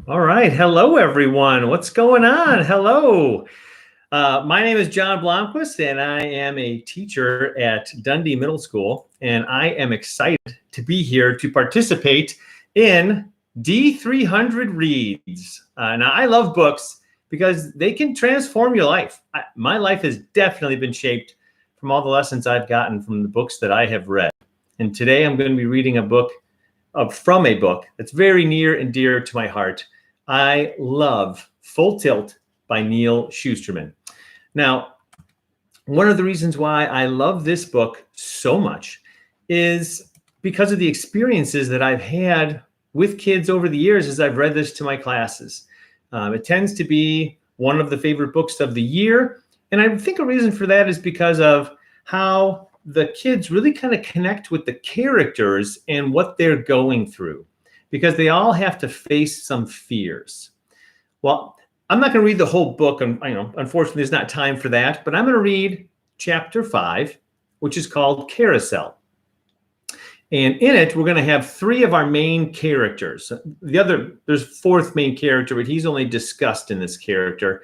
All right. Hello, everyone. What's going on? Hello. My name is John Blomquist, and I am a teacher at Dundee Middle School. And I am excited to be here to participate in D300 Reads. Now, I love books because they can transform your life. My life has definitely been shaped from all the lessons I've gotten from the books that I have read. And today I'm going to be reading from a book that's very near and dear to my heart. I love Full Tilt by Neal Shusterman. Now, one of the reasons why I love this book so much is because of the experiences that I've had with kids over the years as I've read this to my classes. It tends to be one of the favorite books of the year. And I think a reason for that is because of how the kids really kind of connect with the characters and what they're going through, because they all have to face some fears. Well, I'm not going to read the whole book. Unfortunately, there's not time for that, but I'm going to read chapter 5, which is called Carousel. And in it, we're going to have 3 of our main characters. There's a 4th main character, but he's only discussed in this character.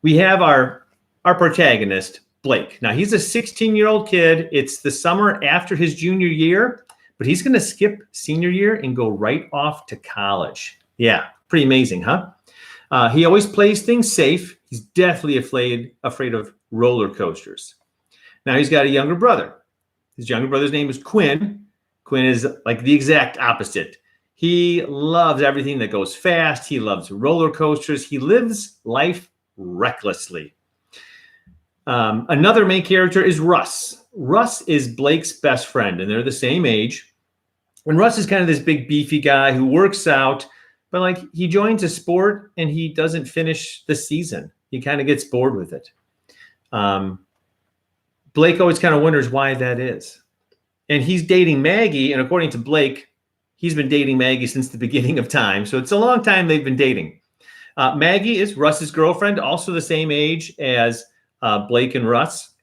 We have our protagonist, Blake. Now, he's a 16-year-old kid. It's the summer after his junior year, but he's going to skip senior year and go right off to college. Yeah, pretty amazing, huh? He always plays things safe. He's definitely afraid of roller coasters. Now, he's got a younger brother. His younger brother's name is Quinn. Quinn is like the exact opposite. He loves everything that goes fast. He loves roller coasters. He lives life recklessly. Another main character is Russ. Russ is Blake's best friend, and they're the same age. And Russ is kind of this big, beefy guy who works out, but he joins a sport and he doesn't finish the season. He kind of gets bored with it. Blake always kind of wonders why that is. And he's dating Maggie, and according to Blake, he's been dating Maggie since the beginning of time. So it's a long time they've been dating. Maggie is Russ's girlfriend, also the same age as Blake and Russ.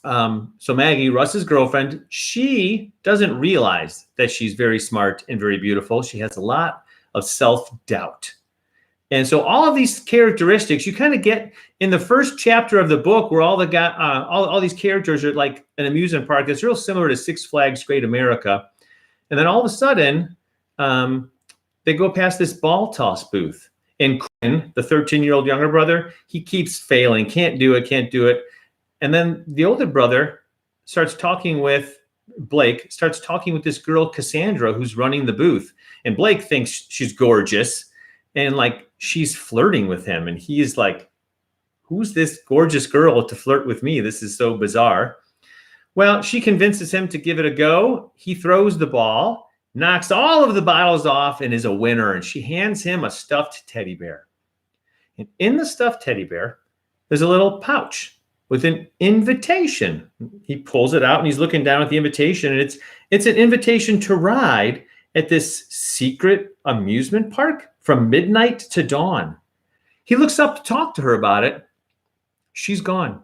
So Maggie, Russ's girlfriend, she doesn't realize that she's very smart and very beautiful. She has a lot of self-doubt. And so all of these characteristics you kind of get in the first chapter of the book, where all these characters are like an amusement park that's real similar to Six Flags Great America. And then all of a sudden, they go past this ball toss booth. And Quinn, the 13-year-old younger brother, he keeps failing, can't do it. And then the older brother Blake starts talking with this girl, Cassandra, who's running the booth. And Blake thinks she's gorgeous and she's flirting with him. And he's like, who's this gorgeous girl to flirt with me? This is so bizarre. Well, she convinces him to give it a go. He throws the ball, knocks all of the bottles off, and is a winner. And she hands him a stuffed teddy bear. And in the stuffed teddy bear, there's a little pouch with an invitation. He pulls it out and he's looking down at the invitation, and it's an invitation to ride at this secret amusement park from midnight to dawn. He looks up to talk to her about it. She's gone.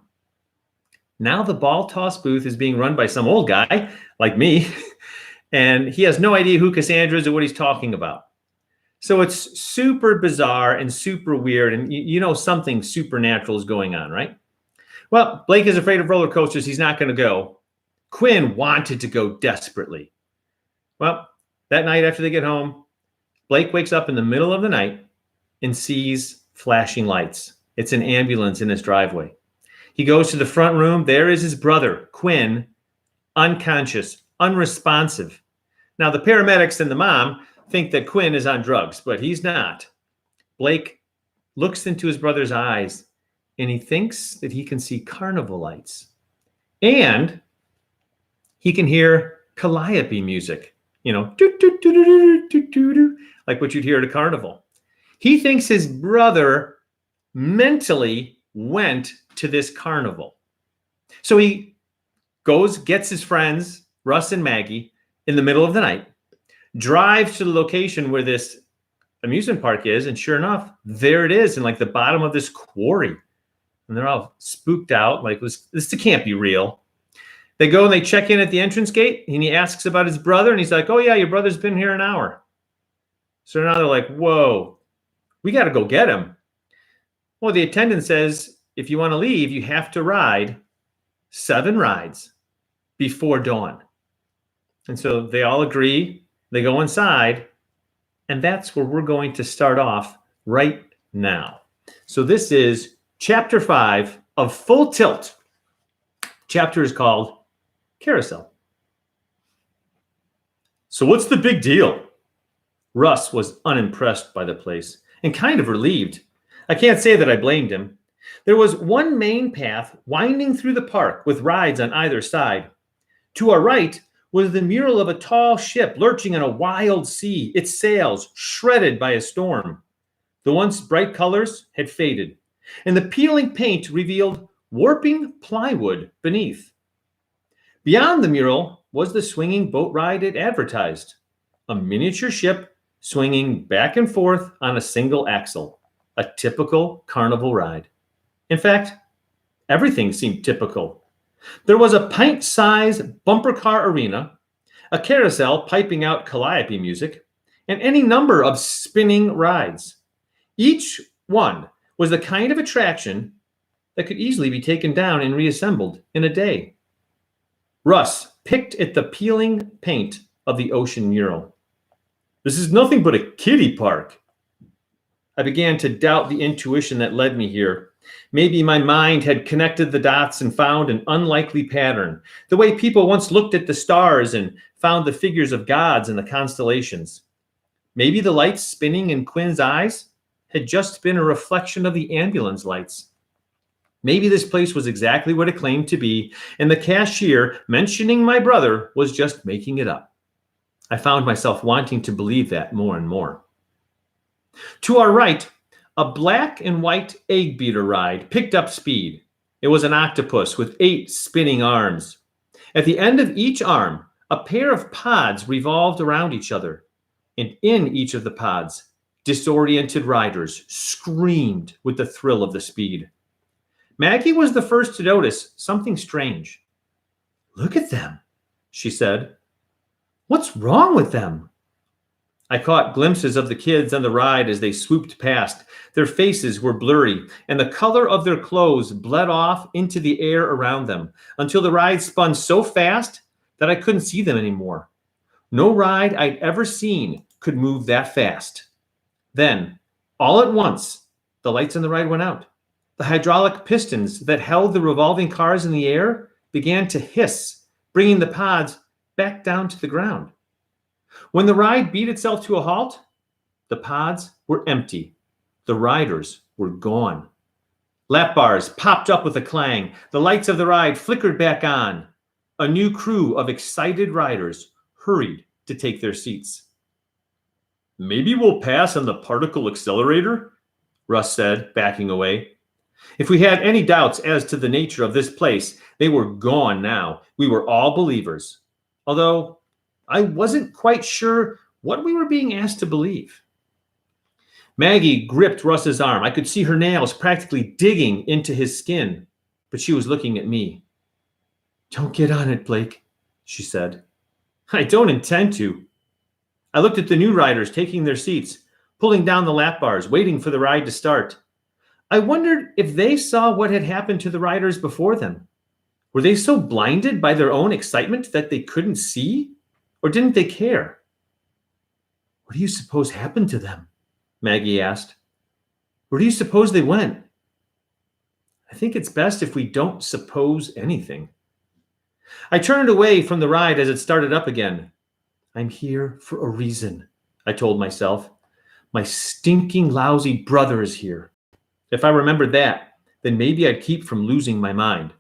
Now the ball toss booth is being run by some old guy like me, and he has no idea who Cassandra is or what he's talking about. So it's super bizarre and super weird, and something supernatural is going on, right? Well, Blake is afraid of roller coasters. He's not going to go. Quinn wanted to go desperately. Well, that night after they get home, Blake wakes up in the middle of the night and sees flashing lights. It's an ambulance in his driveway. He goes to the front room. There is his brother, Quinn, unconscious, unresponsive. Now, the paramedics and the mom think that Quinn is on drugs, but he's not. Blake looks into his brother's eyes, and he thinks that he can see carnival lights. And he can hear calliope music, like what you'd hear at a carnival. He thinks his brother mentally went to this carnival. So he gets his friends, Russ and Maggie, in the middle of the night, drives to the location where this amusement park is, and sure enough, there it is in the bottom of this quarry. And they're all spooked out, this can't be real. They go and they check in at the entrance gate, and he asks about his brother, and he's like, oh yeah, your brother's been here an hour. So now they're like, whoa, we got to go get him. Well, the attendant says, if you want to leave, you have to ride 7 rides before dawn. And so they all agree. They go inside. And that's where we're going to start off right now. So this is chapter 5 of Full Tilt. Chapter is called Carousel. So what's the big deal? Russ was unimpressed by the place and kind of relieved. I can't say that I blamed him. There was one main path winding through the park with rides on either side. To our right was the mural of a tall ship lurching in a wild sea, its sails shredded by a storm. The once bright colors had faded, and the peeling paint revealed warping plywood beneath. Beyond the mural was the swinging boat ride it advertised, a miniature ship swinging back and forth on a single axle, a typical carnival ride. In fact, everything seemed typical. There was a pint-sized bumper car arena, a carousel piping out calliope music, and any number of spinning rides. Each one was the kind of attraction that could easily be taken down and reassembled in a day. Russ picked at the peeling paint of the ocean mural. This is nothing but a kiddie park. I began to doubt the intuition that led me here. Maybe my mind had connected the dots and found an unlikely pattern, the way people once looked at the stars and found the figures of gods in the constellations. Maybe the lights spinning in Quinn's eyes had just been a reflection of the ambulance lights. Maybe this place was exactly what it claimed to be, and the cashier mentioning my brother was just making it up. I found myself wanting to believe that more and more. To our right, a black and white egg beater ride picked up speed. It was an octopus with 8 spinning arms. At the end of each arm, a pair of pods revolved around each other, and in each of the pods, disoriented riders screamed with the thrill of the speed. Maggie was the first to notice something strange. "Look at them," she said. "What's wrong with them?" I caught glimpses of the kids on the ride as they swooped past. Their faces were blurry, and the color of their clothes bled off into the air around them until the ride spun so fast that I couldn't see them anymore. No ride I'd ever seen could move that fast. Then, all at once, the lights on the ride went out. The hydraulic pistons that held the revolving cars in the air began to hiss, bringing the pods back down to the ground. When the ride beat itself to a halt, the pods were empty. The riders were gone. Lap bars popped up with a clang. The lights of the ride flickered back on. A new crew of excited riders hurried to take their seats. "Maybe we'll pass on the particle accelerator," Russ said, backing away. If we had any doubts as to the nature of this place, they were gone now. We were all believers. Although I wasn't quite sure what we were being asked to believe. Maggie gripped Russ's arm. I could see her nails practically digging into his skin, but she was looking at me. "Don't get on it, Blake," she said. "I don't intend to." I looked at the new riders taking their seats, pulling down the lap bars, waiting for the ride to start. I wondered if they saw what had happened to the riders before them. Were they so blinded by their own excitement that they couldn't see? Or didn't they care? "What do you suppose happened to them?" Maggie asked. "Where do you suppose they went?" "I think it's best if we don't suppose anything." I turned away from the ride as it started up again. "I'm here for a reason," I told myself. "My stinking lousy brother is here. If I remembered that, then maybe I'd keep from losing my mind."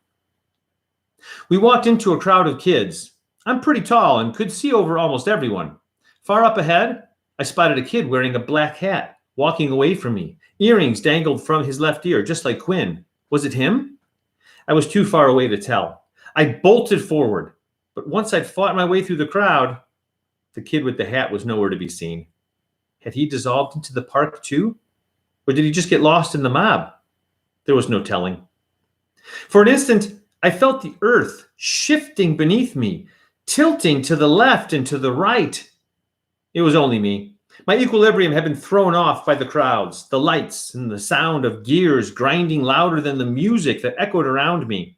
We walked into a crowd of kids. I'm pretty tall and could see over almost everyone. Far up ahead, I spotted a kid wearing a black hat, walking away from me. Earrings dangled from his left ear, just like Quinn. Was it him? I was too far away to tell. I bolted forward, but once I'd fought my way through the crowd, the kid with the hat was nowhere to be seen. Had he dissolved into the park too? Or did he just get lost in the mob? There was no telling. For an instant, I felt the earth shifting beneath me, tilting to the left and to the right. It was only me, My equilibrium had been thrown off by the crowds, the lights, and the sound of gears grinding louder than the music that echoed around me.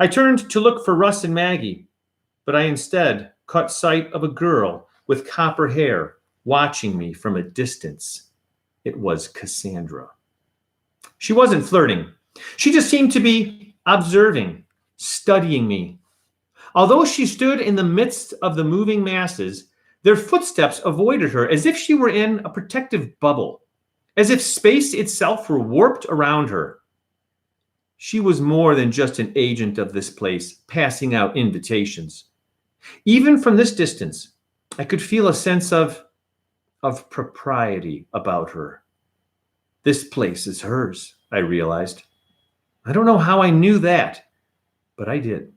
I turned to look for Russ and Maggie, but I instead caught sight of a girl with copper hair watching me from a distance. It was Cassandra. She wasn't flirting. She just seemed to be observing, studying me. Although she stood in the midst of the moving masses, their footsteps avoided her as if she were in a protective bubble, as if space itself were warped around her. She was more than just an agent of this place, passing out invitations. Even from this distance, I could feel a sense of propriety about her. This place is hers, I realized. I don't know how I knew that, but I did.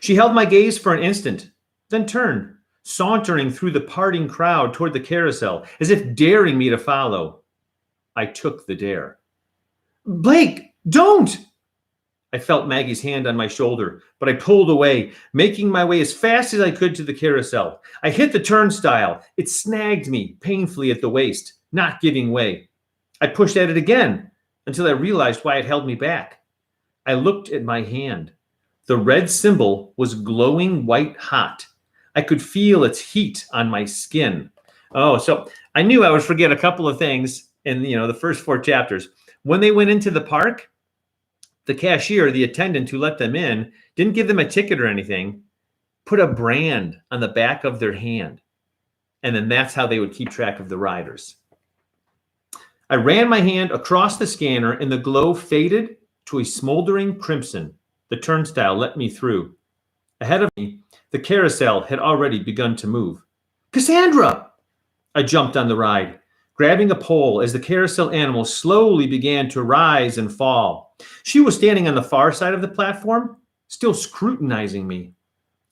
She held my gaze for an instant, then turned, sauntering through the parting crowd toward the carousel, as if daring me to follow. I took the dare. Blake, don't! I felt Maggie's hand on my shoulder, but I pulled away, making my way as fast as I could to the carousel. I hit the turnstile. It snagged me painfully at the waist, not giving way. I pushed at it again until I realized why it held me back. I looked at my hand. The red symbol was glowing white hot. I could feel its heat on my skin. Oh, so I knew I would forget a couple of things in the first 4 chapters. When they went into the park, the cashier, the attendant who let them in, didn't give them a ticket or anything, put a brand on the back of their hand. And then that's how they would keep track of the riders. I ran my hand across the scanner and the glow faded to a smoldering crimson. The turnstile let me through. Ahead of me, the carousel had already begun to move. Cassandra! I jumped on the ride, grabbing a pole as the carousel animal slowly began to rise and fall. She was standing on the far side of the platform, still scrutinizing me.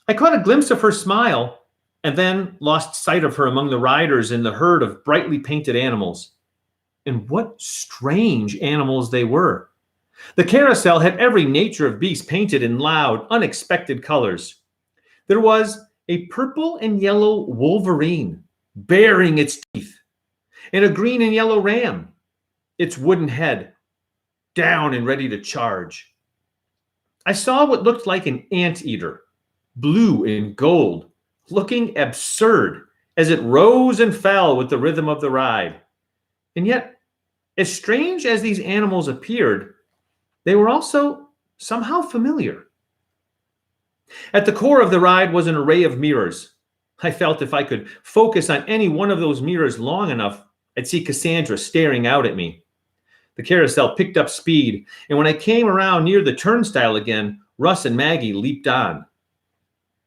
I caught a glimpse of her smile and then lost sight of her among the riders in the herd of brightly painted animals. And what strange animals they were. The carousel had every nature of beast painted in loud, unexpected colors. There was a purple and yellow wolverine baring its teeth, and a green and yellow ram, its wooden head down and ready to charge. I saw what looked like an anteater, blue and gold, looking absurd as it rose and fell with the rhythm of the ride. And yet, as strange as these animals appeared, they were also somehow familiar. At the core of the ride was an array of mirrors. I felt if I could focus on any one of those mirrors long enough, I'd see Cassandra staring out at me. The carousel picked up speed, and when I came around near the turnstile again, Russ and Maggie leaped on.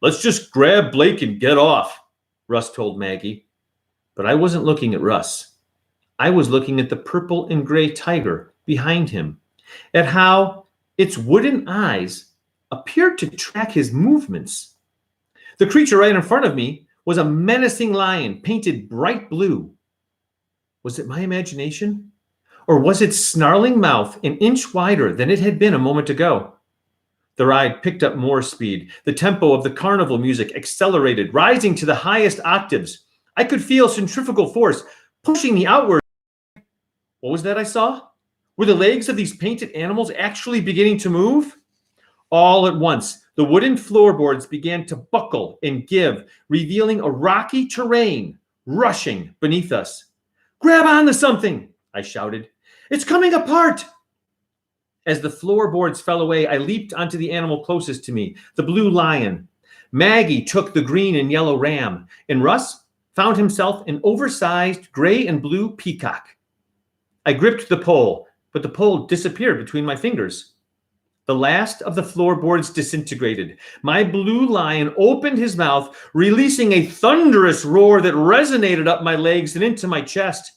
Let's just grab Blake and get off, Russ told Maggie. But I wasn't looking at Russ. I was looking at the purple and gray tiger behind him, at how its wooden eyes appeared to track his movements. The creature right in front of me was a menacing lion painted bright blue. Was it my imagination? Or was its snarling mouth an inch wider than it had been a moment ago? The ride picked up more speed. The tempo of the carnival music accelerated, rising to the highest octaves. I could feel centrifugal force pushing me outward. What was that I saw? Were the legs of these painted animals actually beginning to move? All at once, the wooden floorboards began to buckle and give, revealing a rocky terrain rushing beneath us. Grab onto something, I shouted. It's coming apart. As the floorboards fell away, I leaped onto the animal closest to me, the blue lion. Maggie took the green and yellow ram, and Russ found himself an oversized gray and blue peacock. I gripped the pole, but the pole disappeared between my fingers. The last of the floorboards disintegrated. My blue lion opened his mouth, releasing a thunderous roar that resonated up my legs and into my chest.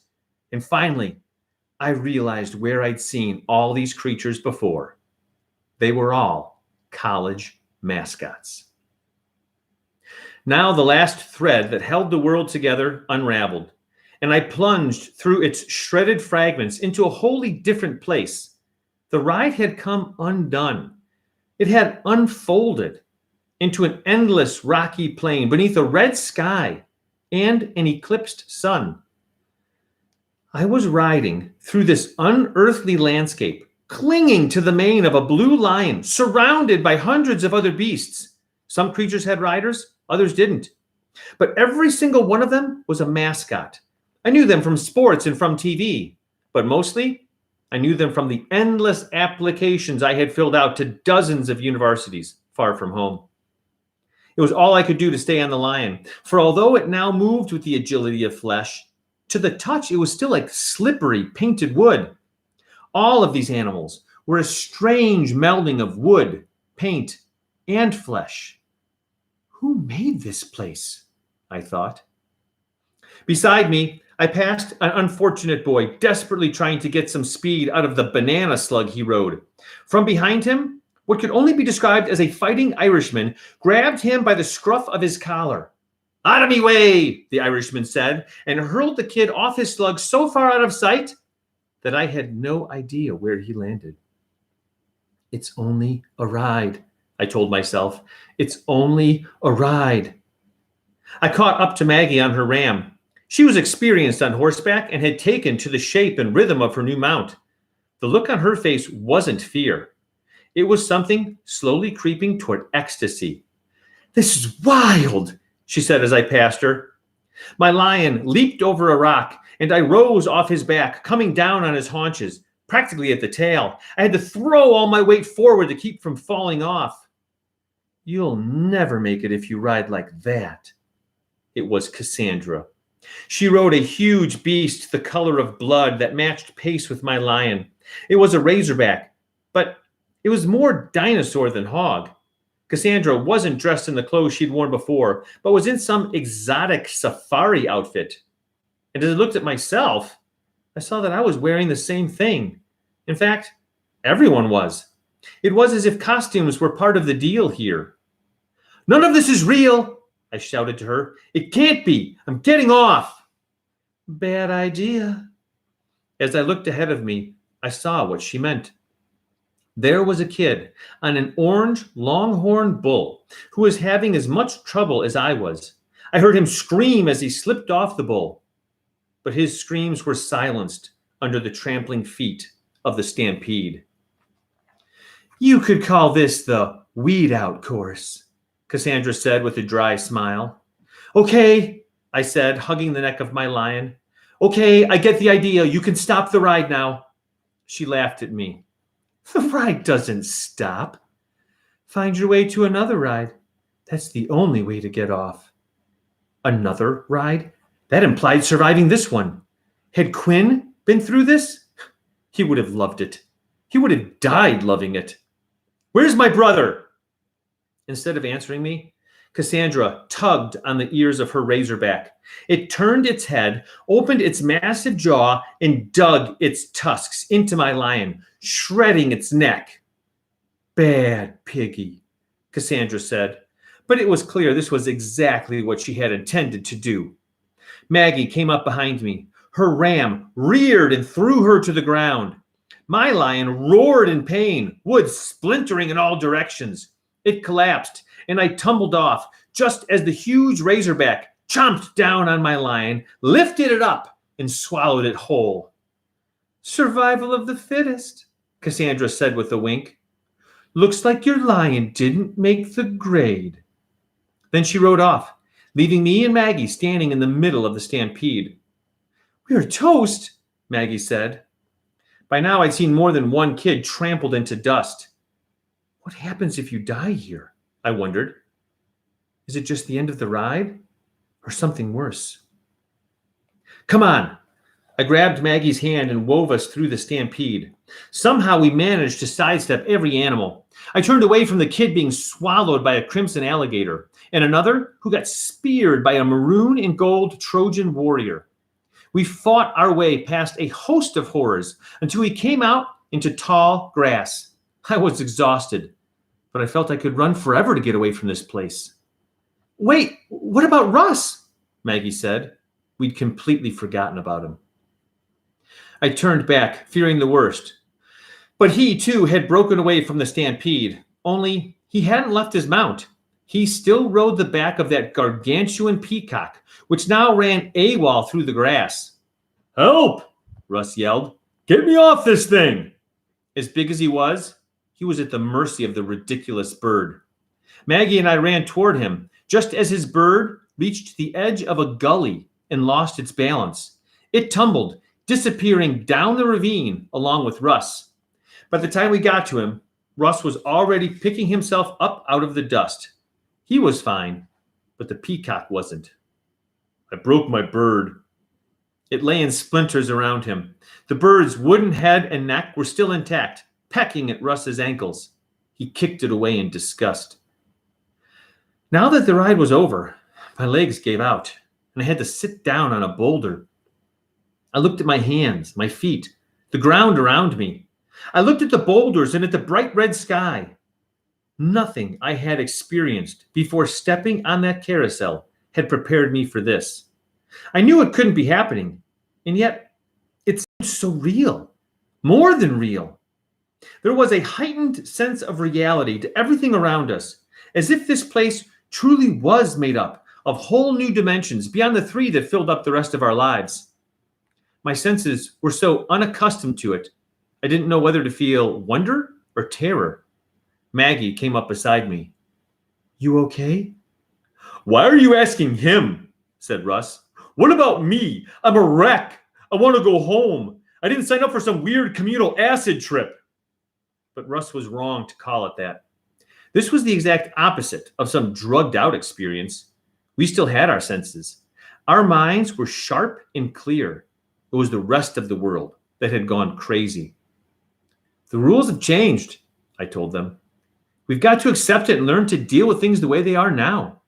And finally, I realized where I'd seen all these creatures before. They were all college mascots. Now the last thread that held the world together unraveled, and I plunged through its shredded fragments into a wholly different place. The ride had come undone. It had unfolded into an endless rocky plain beneath a red sky and an eclipsed sun. I was riding through this unearthly landscape, clinging to the mane of a blue lion, surrounded by hundreds of other beasts. Some creatures had riders, others didn't. But every single one of them was a mascot. I knew them from sports and from TV, but mostly I knew them from the endless applications I had filled out to dozens of universities far from home. It was all I could do to stay on the lion, for although it now moved with the agility of flesh, to the touch it was still like slippery, painted wood. All of these animals were a strange melding of wood, paint, and flesh. Who made this place? I thought. Beside me, I passed an unfortunate boy desperately trying to get some speed out of the banana slug he rode. From behind him, what could only be described as a fighting Irishman grabbed him by the scruff of his collar. "Out of me way," the Irishman said, and hurled the kid off his slug so far out of sight that I had no idea where he landed. "It's only a ride," I told myself. "It's only a ride." I caught up to Maggie on her ram. She was experienced on horseback and had taken to the shape and rhythm of her new mount. The look on her face wasn't fear. It was something slowly creeping toward ecstasy. "This is wild," she said as I passed her. My lion leaped over a rock, and I rose off his back, coming down on his haunches, practically at the tail. I had to throw all my weight forward to keep from falling off. "You'll never make it if you ride like that." It was Cassandra. She rode a huge beast the color of blood that matched pace with my lion. It was a razorback, but it was more dinosaur than hog. Cassandra wasn't dressed in the clothes she'd worn before, but was in some exotic safari outfit. And as I looked at myself, I saw that I was wearing the same thing. In fact, everyone was. It was as if costumes were part of the deal here. "None of this is real," I shouted to her. "It can't be. I'm getting off." "Bad idea." As I looked ahead of me, I saw what she meant. There was a kid on an orange longhorn bull who was having as much trouble as I was. I heard him scream as he slipped off the bull, but his screams were silenced under the trampling feet of the stampede. "You could call this the weed out course," Cassandra said with a dry smile. "Okay," I said, hugging the neck of my lion. "Okay, I get the idea. You can stop the ride now." She laughed at me. "The ride doesn't stop. Find your way to another ride. That's the only way to get off." Another ride? That implied surviving this one. Had Quinn been through this? He would have loved it. He would have died loving it. "Where's my brother?" Instead of answering me, Cassandra tugged on the ears of her razorback. It turned its head, opened its massive jaw, and dug its tusks into my lion, shredding its neck. "Bad piggy," Cassandra said, but it was clear this was exactly what she had intended to do. Maggie came up behind me. Her ram reared and threw her to the ground. My lion roared in pain, wood splintering in all directions. It collapsed, and I tumbled off just as the huge razorback chomped down on my lion, lifted it up, and swallowed it whole. "Survival of the fittest," Cassandra said with a wink. "Looks like your lion didn't make the grade." Then she rode off, leaving me and Maggie standing in the middle of the stampede. "We're toast," Maggie said. By now I'd seen more than one kid trampled into dust. What happens if you die here? I wondered. Is it just the end of the ride? Or something worse? "Come on." I grabbed Maggie's hand and wove us through the stampede. Somehow we managed to sidestep every animal. I turned away from the kid being swallowed by a crimson alligator, and another who got speared by a maroon and gold Trojan warrior. We fought our way past a host of horrors until we came out into tall grass. I was exhausted, but I felt I could run forever to get away from this place. "Wait, what about Russ?" Maggie said. We'd completely forgotten about him. I turned back, fearing the worst. But he, too, had broken away from the stampede, only he hadn't left his mount. He still rode the back of that gargantuan peacock, which now ran AWOL through the grass. "Help!" Russ yelled. "Get me off this thing!" As big as he was at the mercy of the ridiculous bird. Maggie and I ran toward him, just as his bird reached the edge of a gully and lost its balance. It tumbled, disappearing down the ravine along with Russ. By the time we got to him, Russ was already picking himself up out of the dust. He was fine, but the peacock wasn't. "I broke my bird." It lay in splinters around him. The bird's wooden head and neck were still intact, pecking at Russ's ankles. He kicked it away in disgust. Now that the ride was over, my legs gave out, and I had to sit down on a boulder. I looked at my hands, my feet, the ground around me. I looked at the boulders and at the bright red sky. Nothing I had experienced before stepping on that carousel had prepared me for this. I knew it couldn't be happening, and yet it seemed so real, more than real. There was a heightened sense of reality to everything around us, as if this place truly was made up of whole new dimensions beyond the three that filled up the rest of our lives. My senses were so unaccustomed to it, I didn't know whether to feel wonder or terror. Maggie came up beside me. "You okay?" "Why are you asking him?" said Russ. "What about me? I'm a wreck. I want to go home. I didn't sign up for some weird communal acid trip." But Russ was wrong to call it that. This was the exact opposite of some drugged out experience. We still had our senses. Our minds were sharp and clear. It was the rest of the world that had gone crazy. "The rules have changed," I told them. "We've got to accept it and learn to deal with things the way they are now."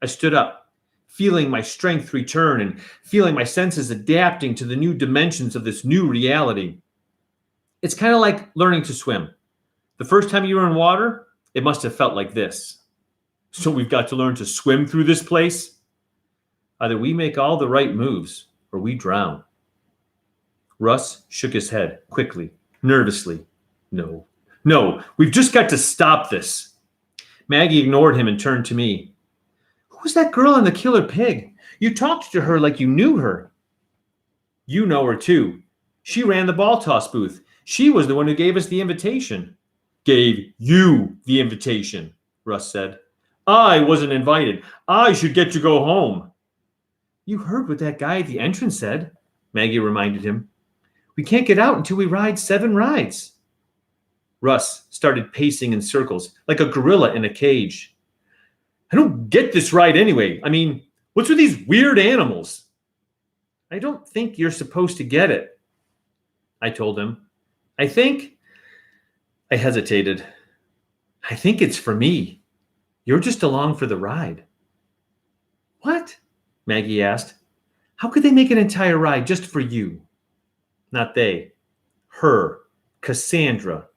I stood up, feeling my strength return and feeling my senses adapting to the new dimensions of this new reality. It's kind of like learning to swim. The first time you were in water, it must have felt like this. So we've got to learn to swim through this place? Either we make all the right moves or we drown. Russ shook his head quickly, nervously. No, we've just got to stop this." Maggie ignored him and turned to me. "Who was that girl on the killer pig? You talked to her like you knew her." "You know her too. She ran the ball toss booth. She was the one who gave us the invitation." "Gave you the invitation," Russ said. "I wasn't invited. I should get to go home." "You heard what that guy at the entrance said," Maggie reminded him. "We can't get out until we ride 7 rides." Russ started pacing in circles like a gorilla in a cage. "I don't get this ride anyway. I mean, what's with these weird animals?" "I don't think you're supposed to get it," I told him. I hesitated. "I think it's for me. You're just along for the ride." "What?" Maggie asked. "How could they make an entire ride just for you?" Not they. Her. Cassandra.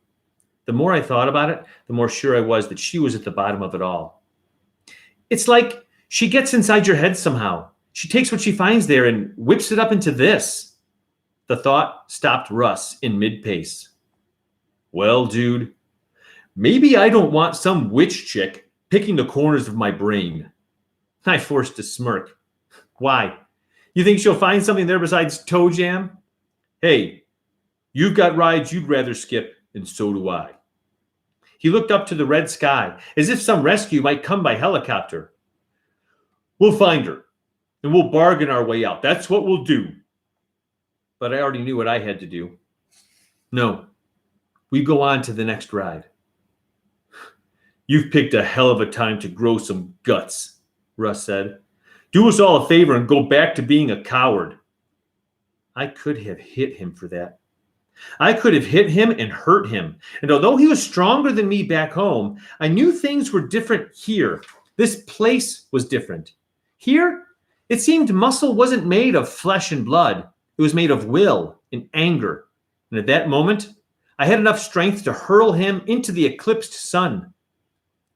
The more I thought about it, the more sure I was that she was at the bottom of it all. "It's like she gets inside your head somehow. She takes what she finds there and whips it up into this." The thought stopped Russ in mid-pace. "Well, dude, maybe I don't want some witch chick picking the corners of my brain." I forced a smirk. "Why? You think she'll find something there besides toe jam?" "Hey, you've got rides you'd rather skip, and so do I." He looked up to the red sky, as if some rescue might come by helicopter. "We'll find her, and we'll bargain our way out. That's what we'll do." But I already knew what I had to do. "No, we go on to the next ride." "You've picked a hell of a time to grow some guts," Russ said. "Do us all a favor and go back to being a coward." I could have hit him for that. I could have hit him and hurt him. And although he was stronger than me back home, I knew things were different here. This place was different. Here, it seemed muscle wasn't made of flesh and blood. It was made of will and anger. And at that moment, I had enough strength to hurl him into the eclipsed sun.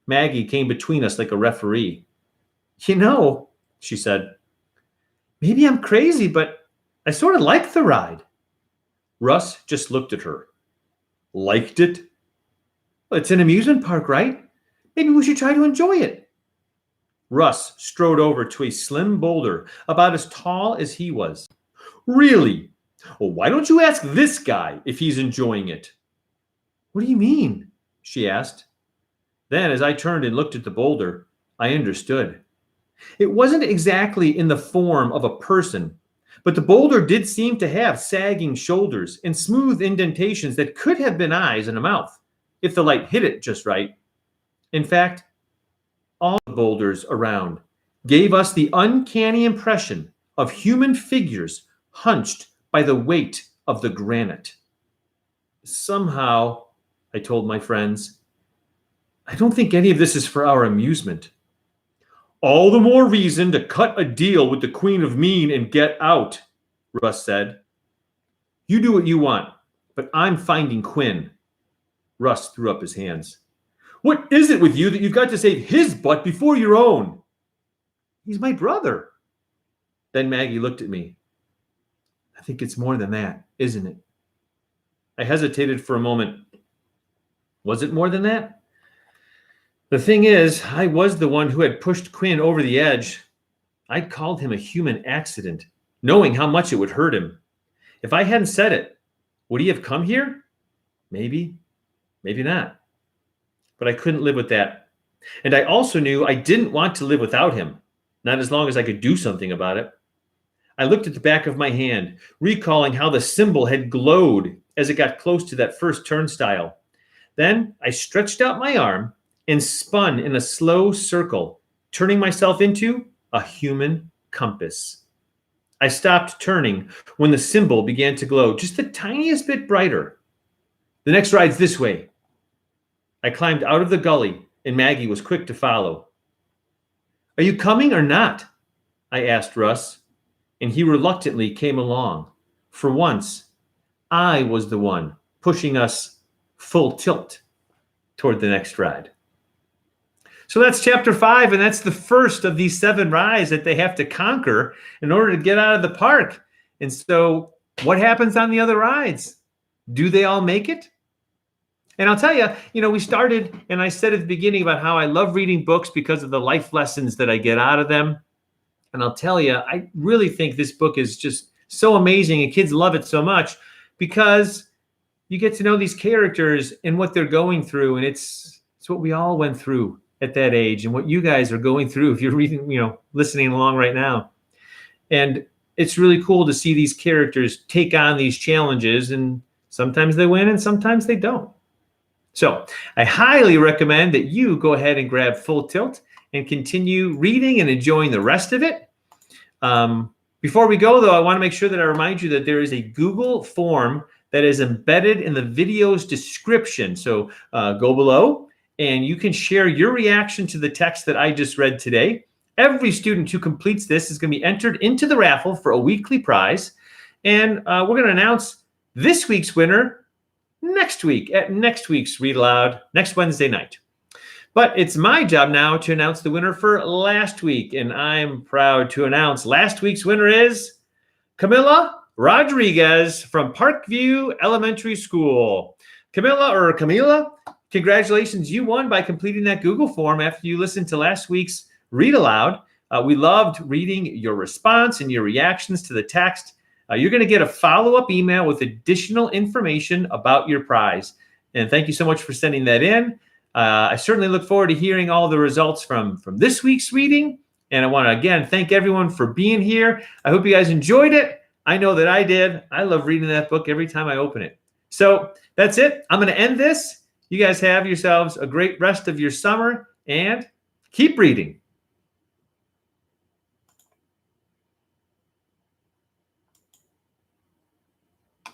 Maggie came between us like a referee. "You know," she said, "maybe I'm crazy, but I sort of like the ride." Russ just looked at her. "Liked it?" "Well, it's an amusement park, right? Maybe we should try to enjoy it. Russ strode over to a slim boulder about as tall as he was. Really? Well, why don't you ask this guy if he's enjoying it? What do you mean? She asked. Then, as I turned and looked at the boulder, I understood. It wasn't exactly in the form of a person, but the boulder did seem to have sagging shoulders and smooth indentations that could have been eyes and a mouth, if the light hit it just right. In fact, all the boulders around gave us the uncanny impression of human figures hunched by the weight of the granite. Somehow, I told my friends, I don't think any of this is for our amusement. All the more reason to cut a deal with the Queen of Mean and get out, Russ said. You do what you want, but I'm finding Quinn. Russ threw up his hands. What is it with you that you've got to save his butt before your own? He's my brother. Then Maggie looked at me. I think it's more than that, isn't it? I hesitated for a moment. Was it more than that? The thing is, I was the one who had pushed Quinn over the edge. I'd called him a human accident, knowing how much it would hurt him. If I hadn't said it, would he have come here? Maybe, maybe not. But I couldn't live with that. And I also knew I didn't want to live without him, not as long as I could do something about it. I looked at the back of my hand, recalling how the symbol had glowed as it got close to that first turnstile. Then I stretched out my arm and spun in a slow circle, turning myself into a human compass. I stopped turning when the symbol began to glow just the tiniest bit brighter. The next ride's this way. I climbed out of the gully, and Maggie was quick to follow. Are you coming or not? I asked Russ, and he reluctantly came along. For once, I was the one pushing us full tilt toward the next ride. So that's chapter 5, and that's the first of these 7 rides that they have to conquer in order to get out of the park. And so what happens on the other rides? Do they all make it? And I'll tell you, we started, and I said at the beginning about how I love reading books because of the life lessons that I get out of them. And I'll tell you, I really think this book is just so amazing, and kids love it so much because you get to know these characters and what they're going through. And it's what we all went through at that age and what you guys are going through if you're reading, listening along right now. And it's really cool to see these characters take on these challenges, and sometimes they win and sometimes they don't. So I highly recommend that you go ahead and grab Full Tilt and continue reading and enjoying the rest of it. Before we go, though, I want to make sure that I remind you that there is a Google form that is embedded in the video's description. So go below and you can share your reaction to the text that I just read today. Every student who completes this is going to be entered into the raffle for a weekly prize. And we're going to announce this week's winner next week at next week's Read Aloud, next Wednesday night. But it's my job now to announce the winner for last week. And I'm proud to announce last week's winner is Camila Rodriguez from Parkview Elementary School. Camila, congratulations. You won by completing that Google form after you listened to last week's Read Aloud. We loved reading your response and your reactions to the text. You're going to get a follow-up email with additional information about your prize. And thank you so much for sending that in. I certainly look forward to hearing all the results from this week's reading. And I want to, again, thank everyone for being here. I hope you guys enjoyed it. I know that I did. I love reading that book every time I open it. So that's it. I'm going to end this. You guys have yourselves a great rest of your summer and keep reading.